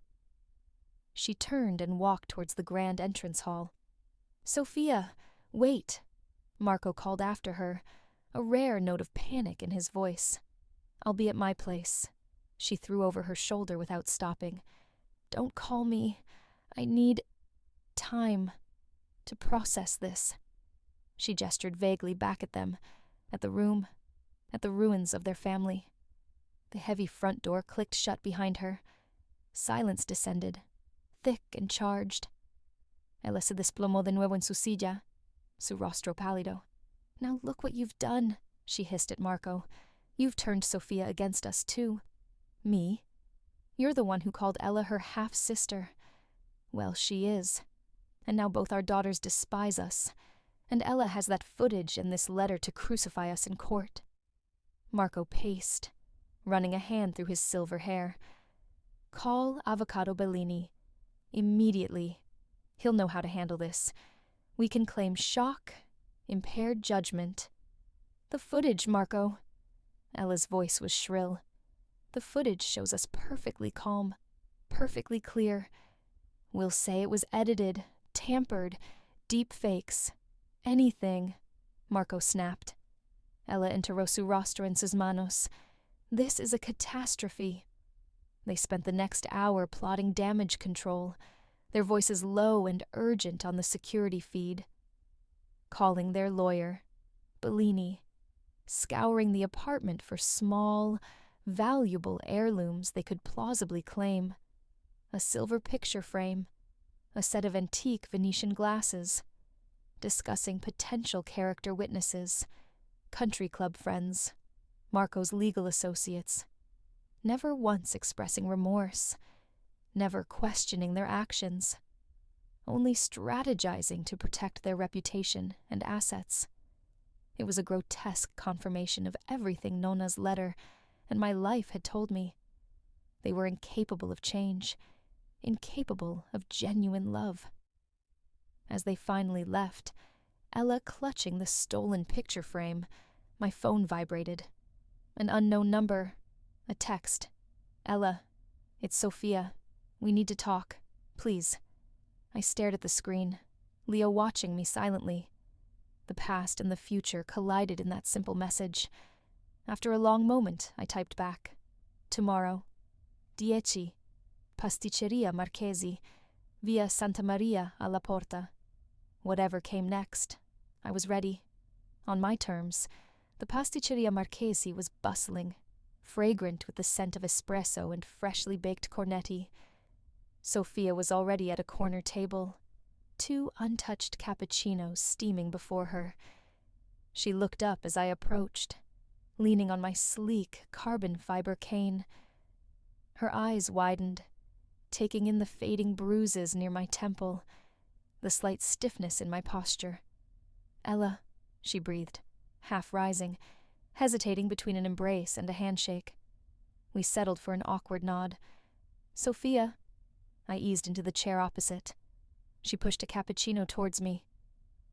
She turned and walked towards the grand entrance hall. Sophia, wait, Marco called after her, a rare note of panic in his voice. "I'll be at my place." She threw over her shoulder without stopping. "Don't call me. I need time to process this." She gestured vaguely back at them, at the room, at the ruins of their family. The heavy front door clicked shut behind her. Silence descended, thick and charged. Ella se desplomó de nuevo en su silla, su rostro pálido. "Now look what you've done," she hissed at Marco. "You've turned Sofia against us, too." "Me? You're the one who called Ella her half-sister." "Well, she is. And now both our daughters despise us. And Ella has that footage and this letter to crucify us in court." Marco paced, running a hand through his silver hair. "Call Avocado Bellini. Immediately. He'll know how to handle this. We can claim shock, impaired judgment." "The footage, Marco." Ella's voice was shrill. "The footage shows us perfectly calm, perfectly clear. We'll say it was edited, tampered, deep fakes. Anything," Marco snapped. Ella enterró su rostro en sus manos. "This is a catastrophe." They spent the next hour plotting damage control, their voices low and urgent on the security feed. Calling their lawyer, Bellini, scouring the apartment for small, valuable heirlooms they could plausibly claim. A silver picture frame, a set of antique Venetian glasses, discussing potential character witnesses, country club friends, Marco's legal associates, never once expressing remorse, never questioning their actions, only strategizing to protect their reputation and assets. It was a grotesque confirmation of everything Nona's letter and my life had told me. They were incapable of change, incapable of genuine love. As they finally left, Ella clutching the stolen picture frame, my phone vibrated. An unknown number. A text. "Ella, it's Sofia. We need to talk. Please." I stared at the screen, Leo watching me silently. The past and the future collided in that simple message. After a long moment, I typed back. "Tomorrow. 10. Pasticceria Marchesi, via Santa Maria alla Porta." Whatever came next, I was ready. On my terms, the Pasticceria Marchesi was bustling, fragrant with the scent of espresso and freshly baked cornetti. Sofia was already at a corner table, 2 untouched cappuccinos steaming before her. She looked up as I approached, leaning on my sleek carbon fiber cane. Her eyes widened, taking in the fading bruises near my temple, the slight stiffness in my posture. "Ella," she breathed, half rising, hesitating between an embrace and a handshake. We settled for an awkward nod. "Sofia." I eased into the chair opposite. She pushed a cappuccino towards me.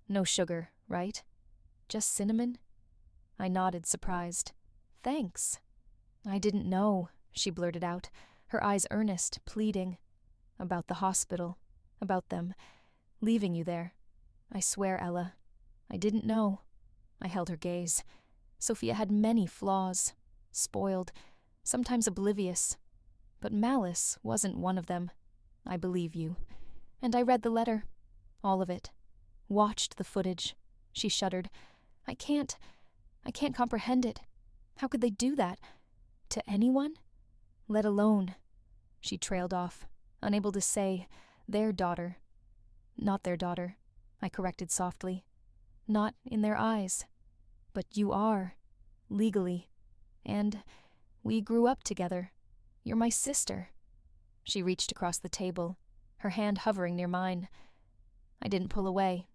"No sugar, right? Just cinnamon?" I nodded, surprised. "Thanks." "I didn't know," she blurted out, her eyes earnest, pleading. "About the hospital. About them. Leaving you there. I swear, Ella. I didn't know." I held her gaze. Sofia had many flaws. Spoiled, sometimes oblivious. But malice wasn't one of them. I believe you. And I read the letter. All of it. Watched the footage. She shuddered. I can't comprehend it. How could they do that? To anyone? Let alone. She trailed off, unable to say, their daughter. Not their daughter, I corrected softly. Not in their eyes. But you are. Legally. And we grew up together. You're my sister. She reached across the table, her hand hovering near mine. I didn't pull away,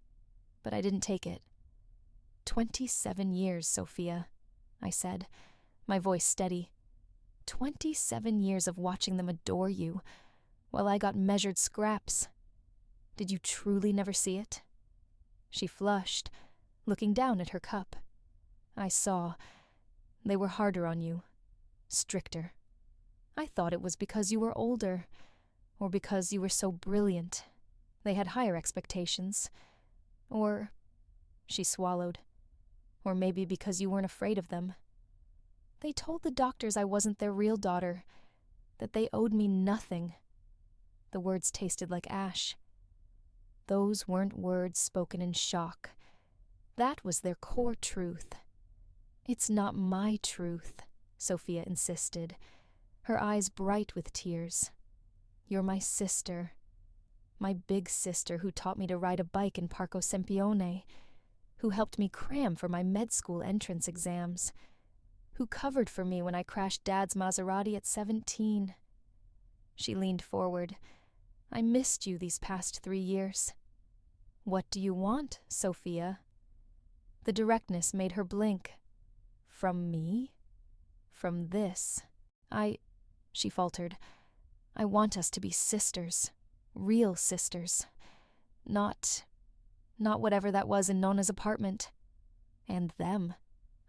but I didn't take it. 27 years, Sophia, I said, my voice steady. 27 years of watching them adore you, while I got measured scraps. Did you truly never see it? She flushed, looking down at her cup. I saw. They were harder on you. Stricter. I thought it was because you were older, or because you were so brilliant. They had higher expectations. Or, she swallowed, Or maybe because you weren't afraid of them. They told the doctors I wasn't their real daughter, that they owed me nothing. The words tasted like ash. Those weren't words spoken in shock. That was their core truth. It's not my truth, Sophia insisted, her eyes bright with tears. You're my sister. My big sister who taught me to ride a bike in Parco Sempione, who helped me cram for my med school entrance exams, who covered for me when I crashed Dad's Maserati at 17. She leaned forward. I missed you these past 3 years. What do you want, Sophia? The directness made her blink. From me? From this? She faltered. I want us to be sisters. Real sisters. Not whatever that was in Nonna's apartment. And them?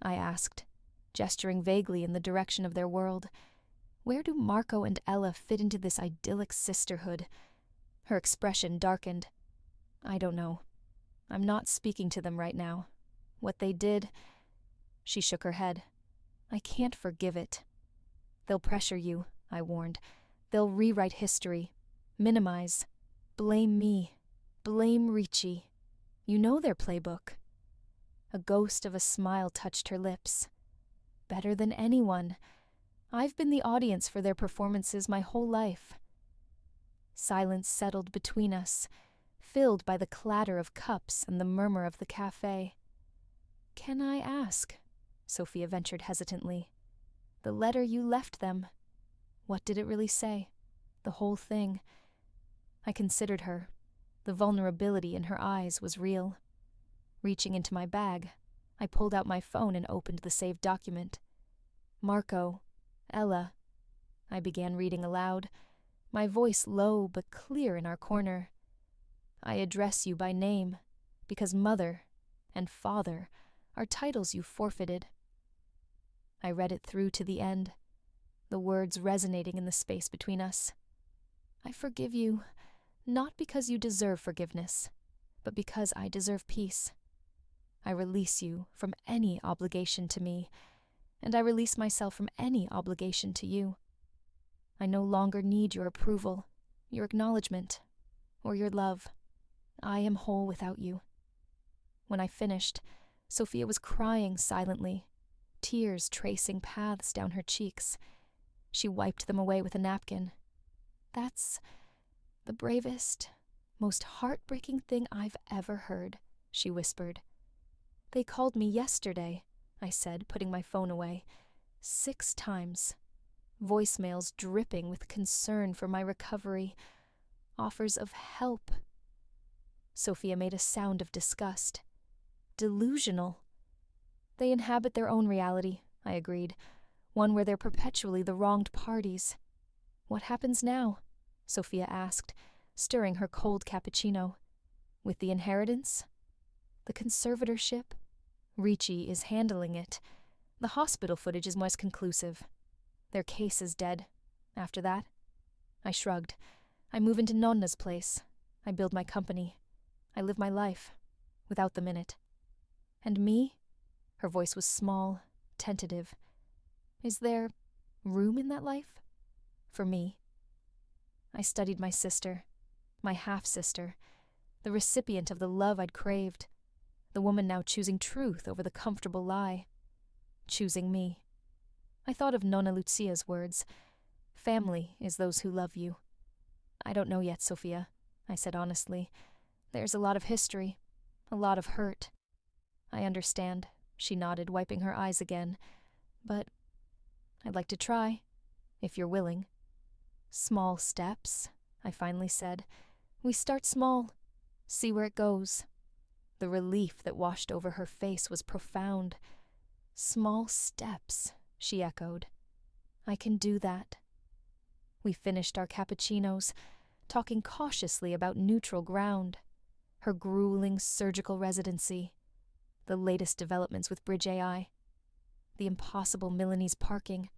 I asked, gesturing vaguely in the direction of their world. Where do Marco and Ella fit into this idyllic sisterhood? Her expression darkened. I don't know. I'm not speaking to them right now. What they did... She shook her head. I can't forgive it. They'll pressure you, I warned. They'll rewrite history. Minimize. Blame me. Blame Ricci. You know their playbook. A ghost of a smile touched her lips. Better than anyone. I've been the audience for their performances my whole life. Silence settled between us, filled by the clatter of cups and the murmur of the cafe. Can I ask? Sophia ventured hesitantly. The letter you left them. What did it really say? The whole thing. I considered her. The vulnerability in her eyes was real. Reaching into my bag, I pulled out my phone and opened the saved document. Marco, Ella. I began reading aloud, my voice low but clear in our corner. I address you by name, because mother and father are titles you forfeited. I read it through to the end, the words resonating in the space between us. I forgive you, not because you deserve forgiveness, but because I deserve peace. I release you from any obligation to me, and I release myself from any obligation to you. I no longer need your approval, your acknowledgement, or your love. I am whole without you. When I finished, Sophia was crying silently, tears tracing paths down her cheeks. She wiped them away with a napkin. That's the bravest, most heartbreaking thing I've ever heard, she whispered. They called me yesterday, I said, putting my phone away. 6 times. Voicemails dripping with concern for my recovery. Offers of help. Sophia made a sound of disgust. Delusional. They inhabit their own reality, I agreed. One where they're perpetually the wronged parties. What happens now? Sophia asked, stirring her cold cappuccino. With the inheritance? The conservatorship? Ricci is handling it. The hospital footage is most conclusive. Their case is dead. After that? I shrugged. I move into Nonna's place. I build my company. I live my life, without them in it. And me? Her voice was small, tentative. Is there room in that life? For me? I studied my sister, my half-sister, the recipient of the love I'd craved, the woman now choosing truth over the comfortable lie, choosing me. I thought of Nonna Lucia's words, family is those who love you. I don't know yet, Sophia, I said honestly. There's a lot of history, a lot of hurt. I understand, she nodded, wiping her eyes again, but I'd like to try, if you're willing. Small steps, I finally said. We start small, see where it goes. The relief that washed over her face was profound. Small steps, she echoed. I can do that. We finished our cappuccinos, talking cautiously about neutral ground, her grueling surgical residency, the latest developments with Bridge AI, the impossible Milanese parking.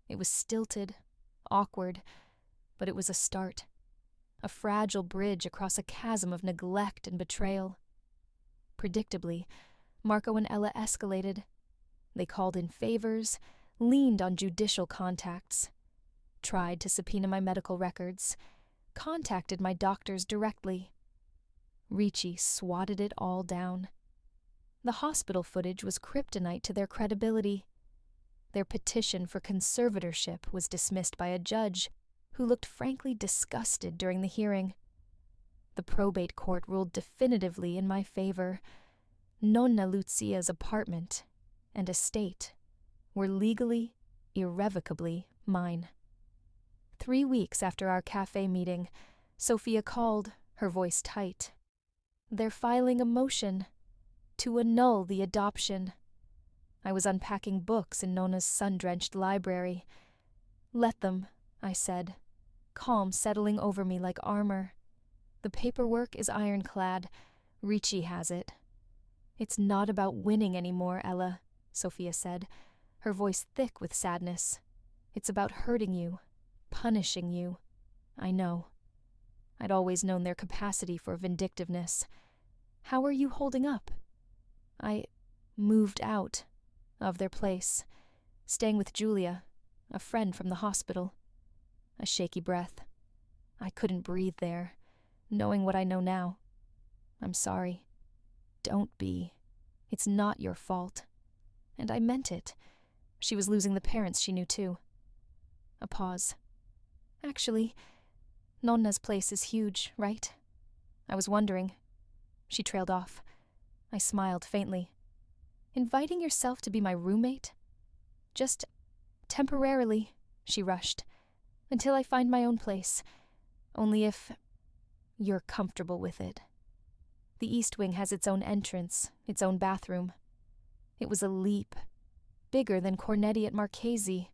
It was stilted, awkward, but it was a start. A fragile bridge across a chasm of neglect and betrayal. Predictably, Marco and Ella escalated. They called in favors, leaned on judicial contacts, tried to subpoena my medical records, contacted my doctors directly. Ricci swatted it all down. The hospital footage was kryptonite to their credibility. Their petition for conservatorship was dismissed by a judge who looked frankly disgusted during the hearing. The probate court ruled definitively in my favor. Nonna Lucia's apartment and estate were legally, irrevocably mine. 3 weeks after our cafe meeting, Sophia called, her voice tight. They're filing a motion to annul the adoption. I was unpacking books in Nonna's sun-drenched library. Let them, I said, calm settling over me like armor. The paperwork is ironclad. Ricci has it. It's not about winning anymore, Ella, Sophia said, her voice thick with sadness. It's about hurting you, punishing you. I know. I'd always known their capacity for vindictiveness. How are you holding up? I moved out of their place, staying with Julia, a friend from the hospital. A shaky breath. I couldn't breathe there, knowing what I know now. I'm sorry. Don't be. It's not your fault. And I meant it. She was losing the parents she knew too. A pause. Actually, Nonna's place is huge, right? I was wondering. She trailed off. I smiled faintly. Inviting yourself to be my roommate? Just temporarily, she rushed, until I find my own place. Only if you're comfortable with it. The East Wing has its own entrance, its own bathroom. It was a leap, bigger than Cornetti at Marchesi.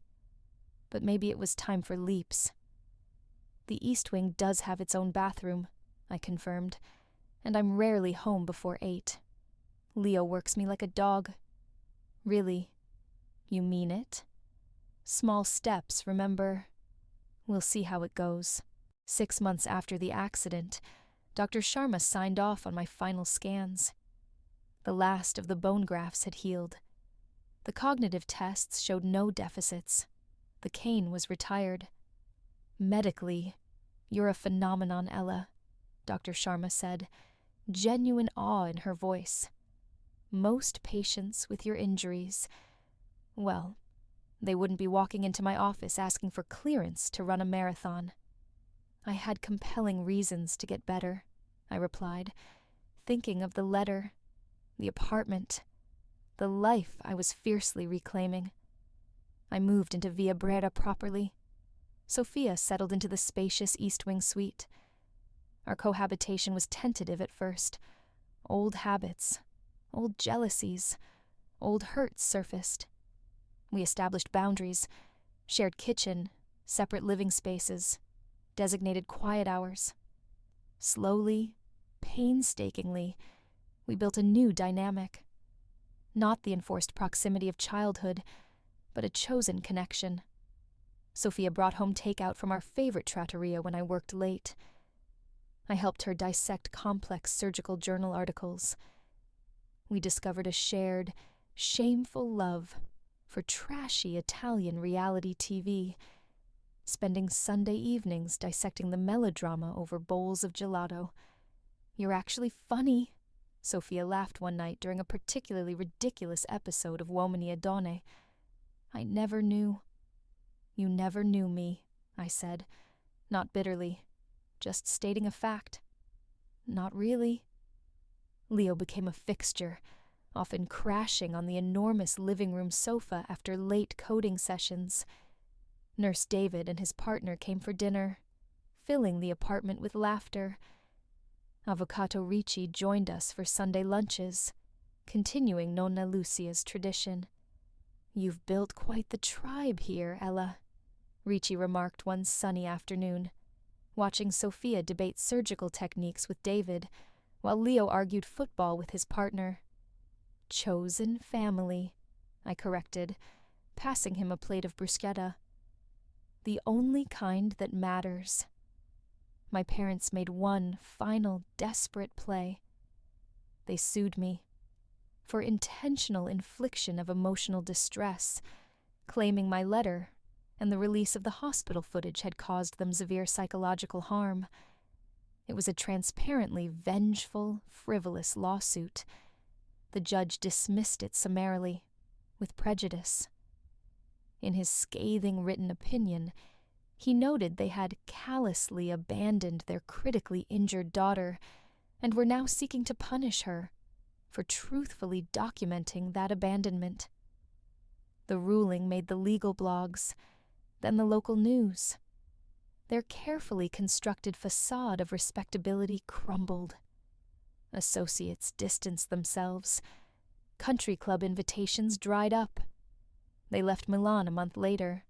But maybe it was time for leaps. The East Wing does have its own bathroom, I confirmed, and I'm rarely home before 8. Leo works me like a dog. Really? You mean it? Small steps, remember? We'll see how it goes. 6 months after the accident, Dr. Sharma signed off on my final scans. The last of the bone grafts had healed. The cognitive tests showed no deficits. The cane was retired. Medically, you're a phenomenon, Ella, Dr. Sharma said, genuine awe in her voice. Most patients with your injuries, well, they wouldn't be walking into my office asking for clearance to run a marathon. I had compelling reasons to get better, I replied, thinking of the letter, the apartment, the life I was fiercely reclaiming. I moved into Via Brera properly. Sophia settled into the spacious East Wing suite. Our cohabitation was tentative at first. Old habits, old jealousies, old hurts surfaced. We established boundaries, shared kitchen, separate living spaces, designated quiet hours. Slowly, painstakingly, we built a new dynamic. Not the enforced proximity of childhood, but a chosen connection. Sophia brought home takeout from our favorite trattoria when I worked late. I helped her dissect complex surgical journal articles. We discovered a shared, shameful love for trashy Italian reality TV, spending Sunday evenings dissecting the melodrama over bowls of gelato. You're actually funny, Sophia laughed one night during a particularly ridiculous episode of Uomini e Donne. I never knew. You never knew me, I said, not bitterly, just stating a fact. Not really. Leo became a fixture, often crashing on the enormous living room sofa after late coding sessions. Nurse David and his partner came for dinner, filling the apartment with laughter. Avvocato Ricci joined us for Sunday lunches, continuing Nonna Lucia's tradition. You've built quite the tribe here, Ella, Ricci remarked one sunny afternoon, watching Sophia debate surgical techniques with David, while Leo argued football with his partner. Chosen family, I corrected, passing him a plate of bruschetta. The only kind that matters. My parents made one final desperate play. They sued me. for intentional infliction of emotional distress, claiming my letter and the release of the hospital footage had caused them severe psychological harm. It was a transparently vengeful, frivolous lawsuit. The judge dismissed it summarily, with prejudice. In his scathing written opinion, he noted they had callously abandoned their critically injured daughter and were now seeking to punish her for truthfully documenting that abandonment. The ruling made the legal blogs, then the local news. Their carefully constructed facade of respectability crumbled. Associates distanced themselves. Country club invitations dried up. They left Milan a month later,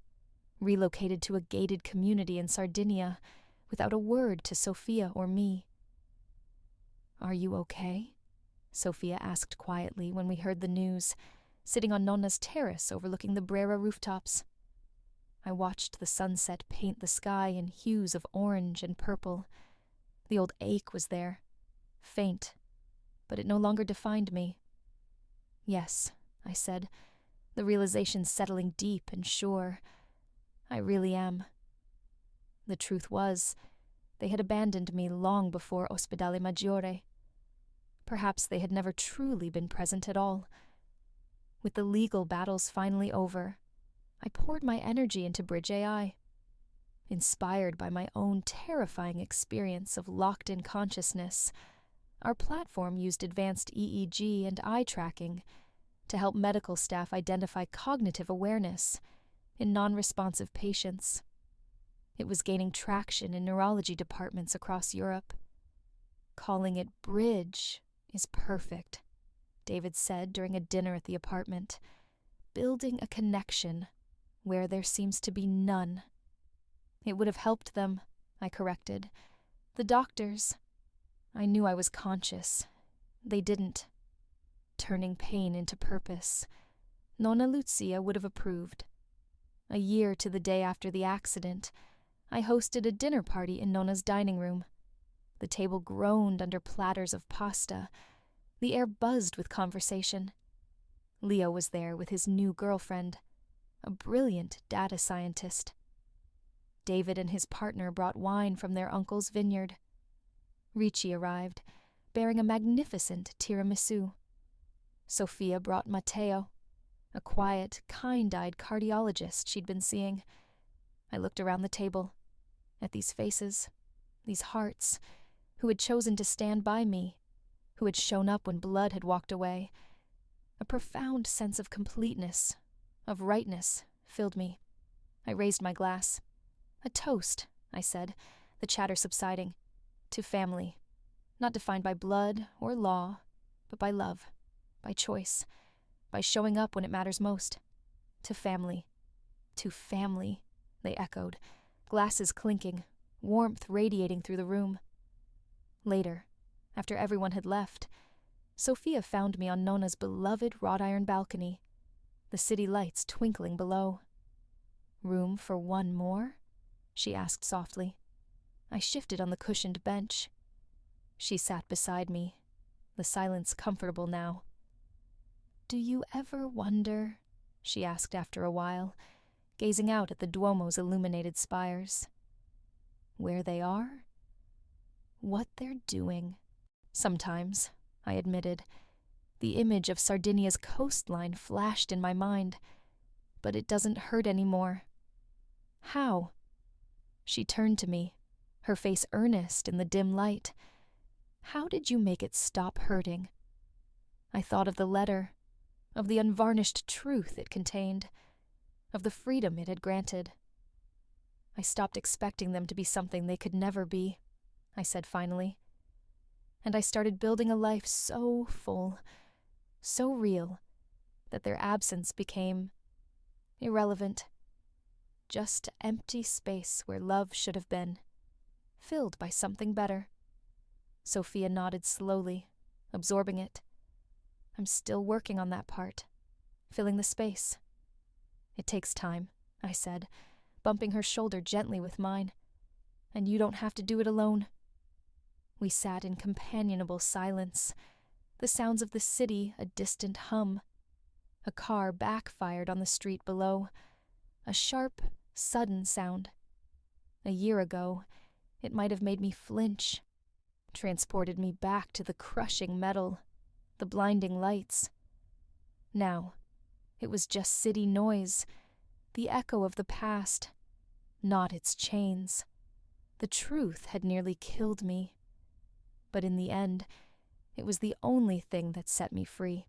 relocated to a gated community in Sardinia, without a word to Sophia or me. "Are you okay?" Sophia asked quietly when we heard the news, sitting on Nonna's terrace overlooking the Brera rooftops. I watched the sunset paint the sky in hues of orange and purple. The old ache was there, faint, but it no longer defined me. "Yes," I said, the realization settling deep and sure. "I really am." The truth was, they had abandoned me long before Ospedale Maggiore. Perhaps they had never truly been present at all. With the legal battles finally over, I poured my energy into Bridge AI. Inspired by my own terrifying experience of locked-in consciousness, our platform used advanced EEG and eye tracking to help medical staff identify cognitive awareness in non-responsive patients. It was gaining traction in neurology departments across Europe. "Calling it Bridge is perfect," David said during a dinner at the apartment. "Building a connection where there seems to be none." "It would have helped them," I corrected. "The doctors." I knew I was conscious. They didn't. Turning pain into purpose. Nonna Lucia would have approved. A year to the day after the accident, I hosted a dinner party in Nonna's dining room. The table groaned under platters of pasta. The air buzzed with conversation. Leo was there with his new girlfriend, a brilliant data scientist. David and his partner brought wine from their uncle's vineyard. Ricci arrived, bearing a magnificent tiramisu. Sophia brought Matteo, a quiet, kind-eyed cardiologist she'd been seeing. I looked around the table, at these faces, these hearts, who had chosen to stand by me, who had shown up when blood had walked away. A profound sense of completeness, of rightness, filled me. I raised my glass. "A toast," I said, the chatter subsiding, "to family, not defined by blood or law, but by love, by choice, by showing up when it matters most. To family, they echoed, glasses clinking, warmth radiating through the room. Later, after everyone had left, Sophia found me on Nonna's beloved wrought iron balcony, the city lights twinkling below. "Room for one more?" she asked softly. I shifted on the cushioned bench. She sat beside me, the silence comfortable now. "Do you ever wonder," she asked after a while, gazing out at the Duomo's illuminated spires, "where they are? What they're doing?" "Sometimes," I admitted. The image of Sardinia's coastline flashed in my mind, but it doesn't hurt anymore. "How?" She turned to me, her face earnest in the dim light. "How did you make it stop hurting?" I thought of the letter, of the unvarnished truth it contained, of the freedom it had granted. "I stopped expecting them to be something they could never be," I said finally. And I started building a life so full, so real, that their absence became irrelevant. Just empty space where love should have been, filled by something better. Sophia nodded slowly, absorbing it. "I'm still working on that part, filling the space." "It takes time," I said, bumping her shoulder gently with mine. "And you don't have to do it alone." We sat in companionable silence. The sounds of the city a distant hum. A car backfired on the street below. A sharp, sudden sound. A year ago, it might have made me flinch, transported me back to the crushing metal, the blinding lights. Now, it was just city noise, the echo of the past, not its chains. The truth had nearly killed me. But in the end, it was the only thing that set me free.